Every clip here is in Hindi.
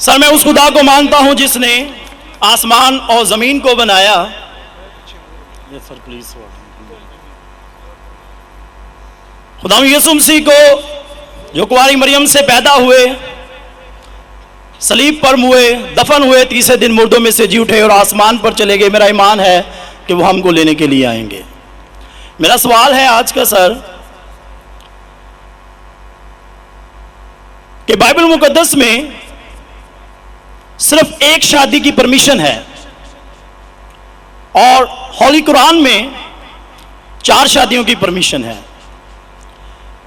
सर, मैं उस खुदा को मानता हूं जिसने आसमान और जमीन को बनाया। Sir please. खुदा यीशु मसीह को जो कुंवारी मरियम से पैदा हुए, सलीब पर मुए, दफन हुए, तीसरे दिन मुर्दों में से जी उठे और आसमान पर चले गए, मेरा ईमान है कि वो हमको लेने के लिए आएंगे। मेरा सवाल है आज का सर कि बाइबल मुकद्दस में सिर्फ एक शादी की परमिशन है और होली कुरान में 4 शादियों की परमिशन है,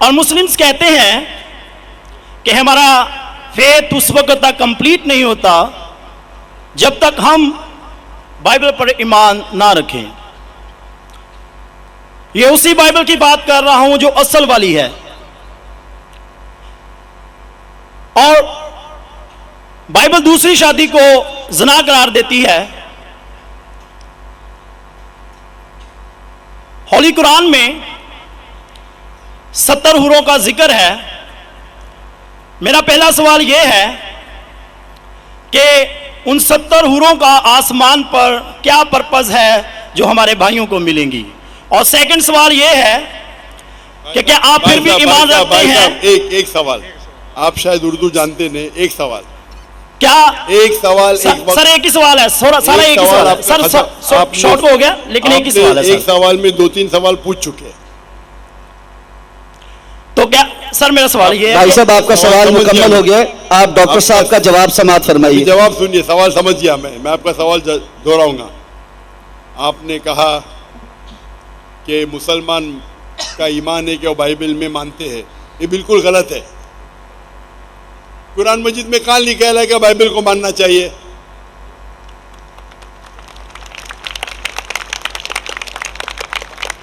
और मुस्लिम्स कहते हैं कि हमारा फेथ उस वक्त तक कंप्लीट नहीं होता जब तक हम बाइबल पर ईमान ना रखें। ये उसी बाइबल की बात कर रहा हूं जो असल वाली है, और बाइबल दूसरी शादी को ज़िना करार देती है। होली कुरान में 70 हुरों का जिक्र है। मेरा पहला सवाल यह है कि उन 70 हुरों का आसमान पर क्या पर्पस है जो हमारे भाइयों को मिलेंगी, और सेकंड सवाल यह है कि क्या आप फिर भी ईमान रखते हैं? एक सवाल, आप शायद उर्दू जानते नहीं, एक सवाल, क्या एक सवाल सर एक ही सवाल है, सारा एक ही सवाल है सर, शॉर्ट हो गया लेकिन एक ही सवाल है। एक सवाल में 2-3 सवाल पूछ चुके हैं, तो क्या सर मेरा सवाल ये है? भाई साहब आपका सवाल मुकम्मल हो गया, आप डॉक्टर साहब का जवाब समाप्त फरमाइए। जवाब सुनिए, सवाल समझ गया मैं आपका सवाल दोहराऊंगा। आपने कहा कि मुसलमान का ईमान है कि वो बाइबल में मानते हैं, ये बिल्कुल गलत है। कुरान मजीद में कहाँ लिखा है कि बाइबल को मानना चाहिए?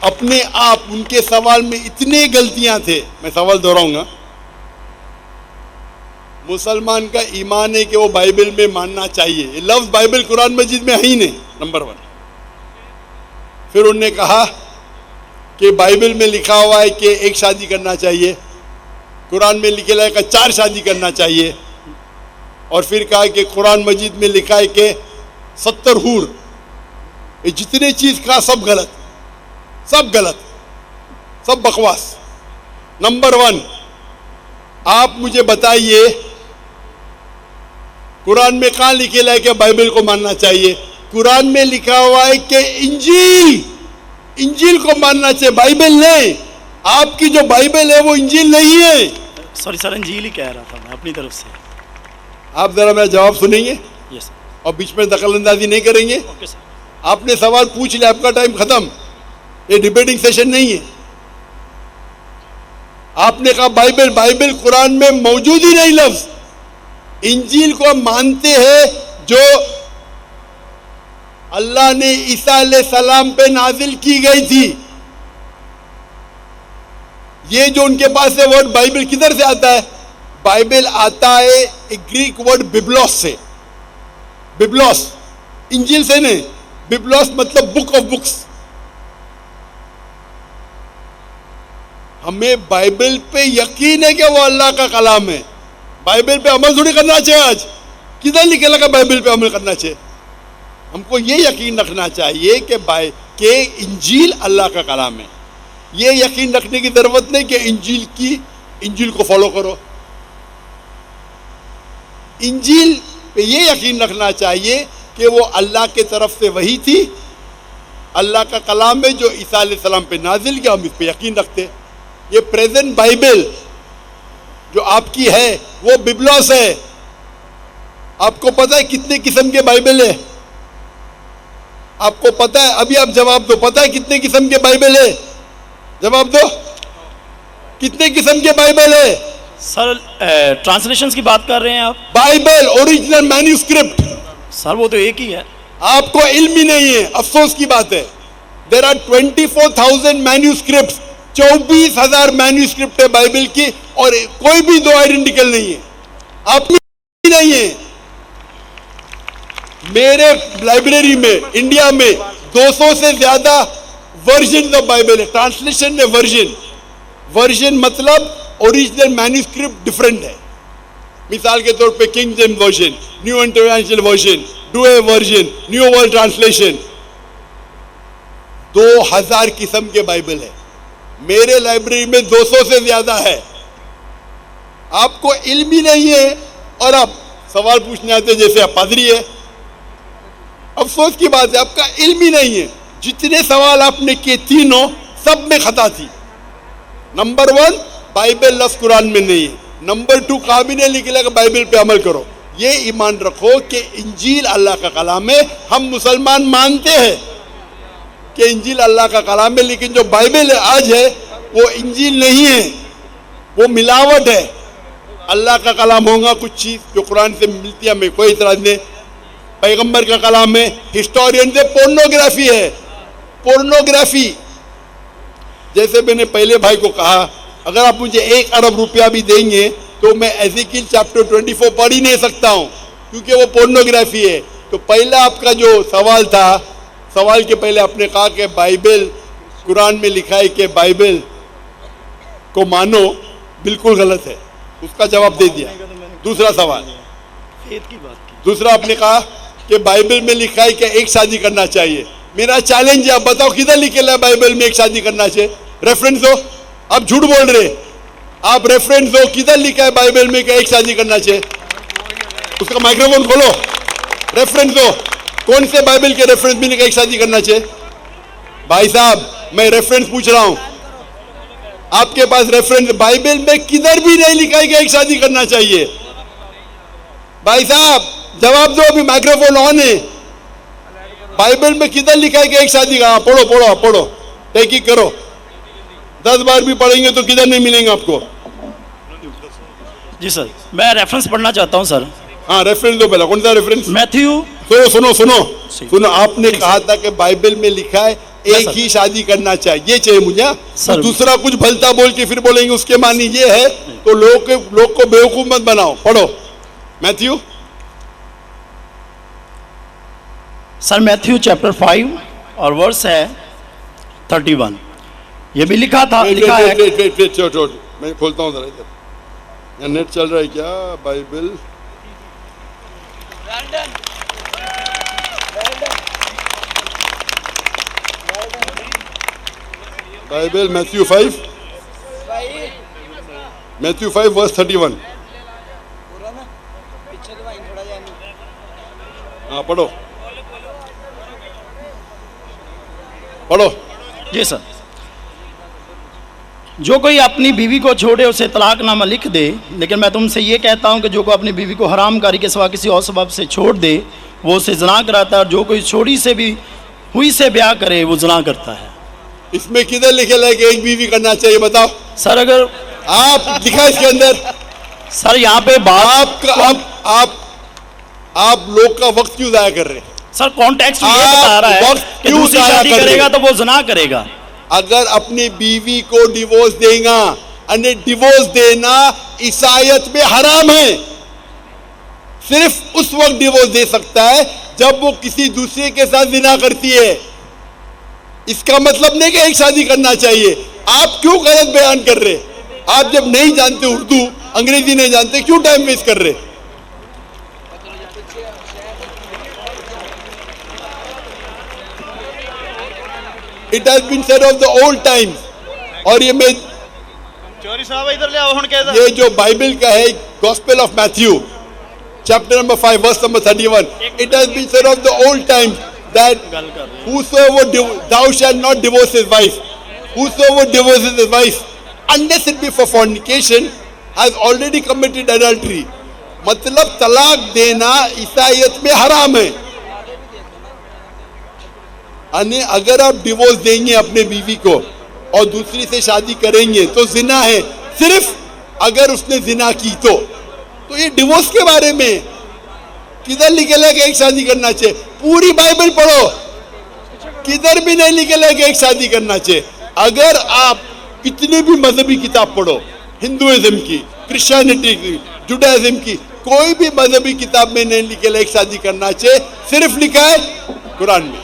अपने आप उनके सवाल में इतने गलतियां थे, मैं सवाल दोहराऊंगा। मुसलमान का ईमान है कि वो बाइबल में मानना चाहिए, ये लफ्ज बाइबल कुरान मजीद में है ही नहीं, नंबर 1। फिर उन्होंने कहा कि बाइबल में लिखा हुआ है कि एक शादी करना चाहिए, कुरान में लिखा है कि 4 शादी करना चाहिए, और फिर कहा कि कुरान मजीद में लिखा है कि 70 हूर। ये जितने चीज कहा सब गलत, सब गलत, सब बकवास। नंबर 1, आप मुझे बताइए कुरान में कहाँ लिखेला है कि बाइबल को मानना चाहिए? कुरान में लिखा हुआ है कि इंजील को मानना चाहिए, बाइबल नहीं। आपकी जो बाइबल है वो इंजील नहीं है। सॉरी सर, इंजील ही कह रहा था मैं अपनी तरफ से। आप जरा मेरा जवाब सुनेंगे? Yes sir. और बीच में दखल अंदाजी नहीं करेंगे? Okay sir. आपने सवाल पूछ लिया, आपका टाइम खत्म, ये डिबेटिंग सेशन नहीं है। आपने कहा बाइबल कुरान में मौजूद ही नहीं लफ्ज। इंजील को मानते हैं जो अल्लाह ने ईसा अलैहिस्सलाम पे नाजिल की गई थी। ये जो उनके पास है वर्ड बाइबल किधर से आता है? बाइबल आता है एक ग्रीक वर्ड बिब्लोस से। बिब्लोस इंजील से नहीं, बिब्लोस मतलब बुक ऑफ बुक्स। हमें बाइबल पे यकीन है कि वो अल्लाह का कलाम है। बाइबल पे अमल थोड़ी करना चाहिए। आज किधर लिखे लगा बाइबल पे अमल करना चाहिए? हमको ये यकीन रखना चाहिए कि इंजील अल्लाह का कलाम है। ये यकीन रखने की जरूरत नहीं कि इंजील को फॉलो करो। इंजील पे ये यकीन रखना चाहिए कि वो अल्लाह के तरफ से वही थी, अल्लाह का कलाम है जो ईसा अलैहिस्सलाम पे नाजिल किया, हम इस पे यकीन रखते। ये प्रेजेंट बाइबल जो आपकी है वो बिब्लोस है। आपको पता है कितने किस्म के बाइबल है? आपको पता है? अभी आप जवाब दो, पता है कितने किस्म के बाइबल है? जवाब दो, कितने किस्म के बाइबल है? सर ट्रांसलेशंस की बात कर रहे हैं आप? Bible original manuscript. सर वो तो एक ही है। आपको इल्म ही नहीं है, अफसोस की बात है। देयर आर 24,000 मैन्यूस्क्रिप्ट, 24,000 मैन्यूस्क्रिप्ट है बाइबल की, और कोई भी 2 आइडेंटिकल नहीं है। आप नहीं है। मेरे लाइब्रेरी में इंडिया में 200 से ज्यादा वर्जन ऑफ बाइबल है। ट्रांसलेशन है वर्जन मतलब ओरिजिनल मैन्यूस्क्रिप्ट डिफरेंट है। मिसाल के तौर पे king James version, new international version, Doue version, new world translation, 2000 किस्म के बाइबल है। मेरे लाइब्रेरी में 200 से ज्यादा है। आपको इल्म ही नहीं है और आप सवाल पूछने आते जैसे आप पादरी है। अफसोस की बात है, आपका इल्म ही नहीं है। जितने सवाल आपने किए तीनों सब में खता थी। नंबर 1, बाइबल लफ्ज कुरान में नहीं है। नंबर 2, काबिने लिखा बाइबल पे अमल करो। ये ईमान रखो कि इंजील अल्लाह का कलाम है। हम मुसलमान मानते हैं कि इंजील अल्लाह का कलाम है, लेकिन जो बाइबल आज है वो इंजील नहीं है, वो मिलावट है। अल्लाह का कलाम होगा कुछ चीज जो कुरान से मिलती है, हमें कोई इतराज नहीं। पैगंबर का कलाम है, हिस्टोरियन से पोर्नोग्राफी है। पोर्नोग्राफी, जैसे मैंने पहले भाई को कहा, अगर आप मुझे 1 अरब रुपया भी देंगे तो मैं एज़ेकिएल चैप्टर 24 पढ़ ही नहीं सकता हूँ, क्योंकि वो पोर्नोग्राफी है। तो पहला आपका जो सवाल था, सवाल के पहले आपने कहा कि बाइबल, कुरान में लिखा है कि बाइबल को मानो, बिल्कुल गलत है। उसका जवाब दे दिया। दूसरा सवाल, दूसरा आपने कहा कि बाइबल में लिखा है कि एक शादी करना चाहिए। मेरा चैलेंज है, आप बताओ किधर लिखेला है बाइबल में एक शादी करना चाहिए? रेफरेंस दो। आप झूठ बोल रहे, आप रेफरेंस दो, किधर लिखा है बाइबल में कि एक शादी करना चाहिए? उसका माइक्रोफोन खोलो, रेफरेंस दो। कौन से बाइबल के रेफरेंस में लिखा एक शादी करना चाहिए? भाई साहब, मैं रेफरेंस पूछ रहा हूं, आपके पास रेफरेंस बाइबल में किधर भी नहीं लिखा है कि एक शादी करना चाहिए? भाई साहब जवाब दो, अभी माइक्रोफोन ऑन है। बाइबल में किधर लिखा है कि एक शादी का? पढ़ो पढ़ो पढ़ो, तहकीक करो। 10 बार भी पढ़ेंगे तो किधर नहीं मिलेंगे आपको। जी सर, मैं रेफरेंस पढ़ना चाहता हूं सर। हाँ, रेफरेंस दो पहला। कौन सा रेफरेंस? मैथ्यू। सुनो सुनो सुनो सुनो, आपने कहा था कि बाइबल में लिखा है एक ही शादी करना चाहिए, ये चाहिए मुझे। तो दूसरा कुछ भलता बोल के फिर बोलेंगे उसके मानी ये है, तो लोग को बेवकूफ मत बनाओ। पढ़ो मैथ्यू। सर मैथ्यू चैप्टर 5 और वर्स है 31। ये भी लिखा था, लिखा है। मैं खोलता हूँ जरा, इधर नेट चल रहा है क्या? Bible Bible Matthew 5 verse 31। हाँ पढ़ो पढ़ो। जी सर, जो कोई अपनी बीवी को छोड़े उसे तलाकनामा लिख दे, लेकिन मैं तुमसे ये कहता हूँ कि जो कोई अपनी बीवी को हरामकारी के सिवा किसी और सबब से छोड़ दे वो उसे ज़ना कराता है, और जो कोई छोड़ी से भी हुई से ब्याह करे वो ज़ना करता है। इसमें किधर लिखे है कि एक बीवी करना चाहिए? बताओ सर। अगर आप दिखा इसके अंदर। सर यहाँ पे बात आप लोग का वक्त क्यों जाया कर रहे हैं? सर कॉन्टेक्स्ट ये बता रहा है कि दूसरी शादी करेगा तो वो ज़ना करेगा। अगर अपनी बीवी को डिवोर्स देगा, अन्य डिवोर्स देना ईसाईयत में हराम है। सिर्फ उस वक्त डिवोर्स दे सकता है जब वो किसी दूसरे के साथ जिना करती है। इसका मतलब नहीं कि एक शादी करना चाहिए। आप क्यों गलत बयान कर रहे? आप जब नहीं जानते उर्दू, अंग्रेजी नहीं जानते, क्यों टाइम वेस्ट कर रहे? It has been said of the old times। और ये मैं चौरी साहब इधर ले आओ, ये जो बाइबल का है, gospel of Matthew chapter number 5 verse number 31, it has been said of the old times that whosoever thou shalt not divorce his wife, whosoever divorces his wife unless it be for fornication has already committed adultery। मतलब तलाक देना ईसाईयत में हराम है। अगर आप डिवोर्स देंगे अपने बीवी को और दूसरी से शादी करेंगे तो जिना है। सिर्फ अगर उसने जिना की तो ये डिवोर्स के बारे में किधर लिखेला कि एक शादी करना चाहिए? पूरी बाइबल पढ़ो, किधर भी नहीं लिखेला कि एक शादी करना चाहिए। अगर आप कितनी भी मजहबी किताब पढ़ो, हिंदुइज्म की, क्रिश्चियनिटी की, जुडाइज्म की, कोई भी मजहबी किताब में नहीं लिखेला एक शादी करना चाहिए। सिर्फ लिखा है कुरान में।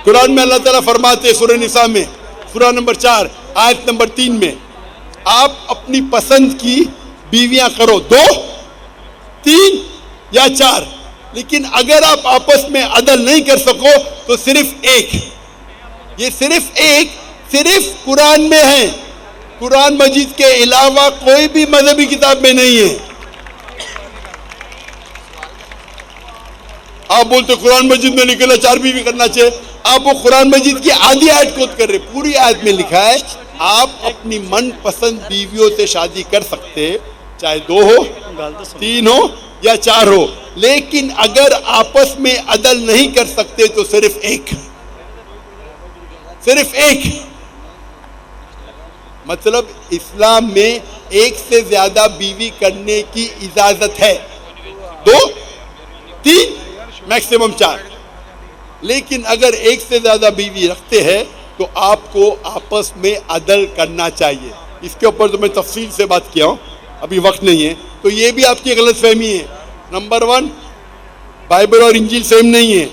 कुरान में अल्लाह ताला फरमाते सूरह निसा में, सूरह नंबर 4 आयत नंबर 3 में, आप अपनी पसंद की बीवियां करो, 2, 3 या 4, लेकिन अगर आप आपस में अदल नहीं कर सको तो सिर्फ एक। ये सिर्फ एक सिर्फ कुरान में है, कुरान मजीद के अलावा कोई भी मजहबी किताब में नहीं है। आप बोलते कुरान मजीद में लिखा 4 बीवी करना चाहिए, आप वो कुरान मजीद की आधी आयत कोट कर रहे। पूरी आयत में लिखा है आप अपनी मनपसंद बीवियों से शादी कर सकते, चाहे 2 हो, 3 हो या 4 हो, लेकिन अगर आपस में अदल नहीं कर सकते तो सिर्फ एक, सिर्फ एक। मतलब इस्लाम में एक से ज्यादा बीवी करने की इजाजत है, 2, 3 मैक्सिमम 4, लेकिन अगर एक से ज्यादा बीवी रखते हैं तो आपको आपस में अदल करना चाहिए। इसके ऊपर तो मैं तफसील से बात किया हूं, अभी वक्त नहीं है। तो ये भी आपकी गलतफहमी है। नंबर 1, बाइबल और इंजील सेम नहीं है।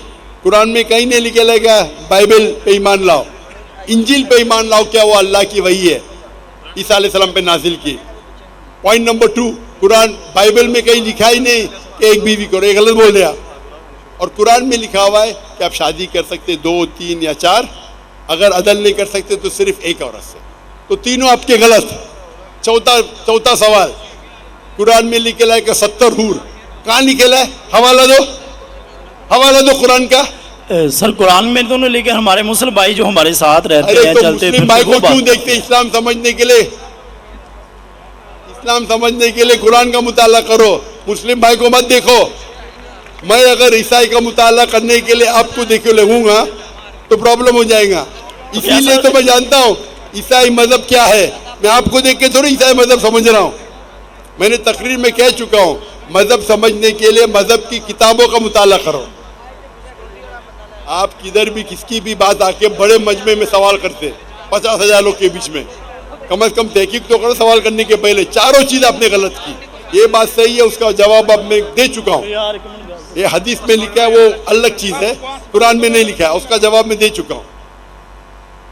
कुरान में कहीं नहीं लिखा लगा बाइबल पे ईमान लाओ, इंजील पे ईमान लाओ, क्या वो अल्लाह की वही है, ईसा अलैहिस्सलाम पे नाजिल की। पॉइंट नंबर 2, कुरान बाइबल में कहीं लिखा ही नहीं कि एक बीवी करो, ये गलत बोल दिया। और कुरान में लिखा हुआ है कि आप शादी कर सकते 2, 3 या 4, अगर अदल नहीं कर सकते तो सिर्फ एक औरत से। तो तीनों आपके गलत। चौथा सवाल, कुरान में लिखेला है कि 70 हूर, कहाँ लिखेला है? हवाला दो, हवाला दो कुरान का। सर कुरान में दोनों, लेकिन हमारे मुस्लिम भाई जो हमारे साथ रहते हैं, तो चलते मुस्लिम भाई को क्यों देखते? इस्लाम समझने के लिए, इस्लाम समझने के लिए कुरान का मुताला करो, मुस्लिम भाई को मत देखो। मैं अगर ईसाई का मुताला करने के लिए आपको देखे लगूंगा तो प्रॉब्लम हो जाएगा। इसीलिए तो मैं जानता हूँ ईसाई मजहब क्या है। मैं आपको देख के थोड़ी ईसाई मजहब समझ रहा हूँ। मैंने तकरीर में कह चुका हूँ, मजहब समझने के लिए मजहब की किताबों का मुताला करो। आप किधर भी किसकी भी बात आके बड़े मजमे में सवाल करते 50,000 लोग के बीच में, कम से कम तहकीक तो करो सवाल करने के पहले। चारों चीज आपने गलत की, ये बात सही है, उसका जवाब अब मैं दे चुका हूँ। ये हदीस में लिखा है वो अलग चीज है, कुरान में नहीं लिखा है, उसका जवाब मैं दे चुका हूँ।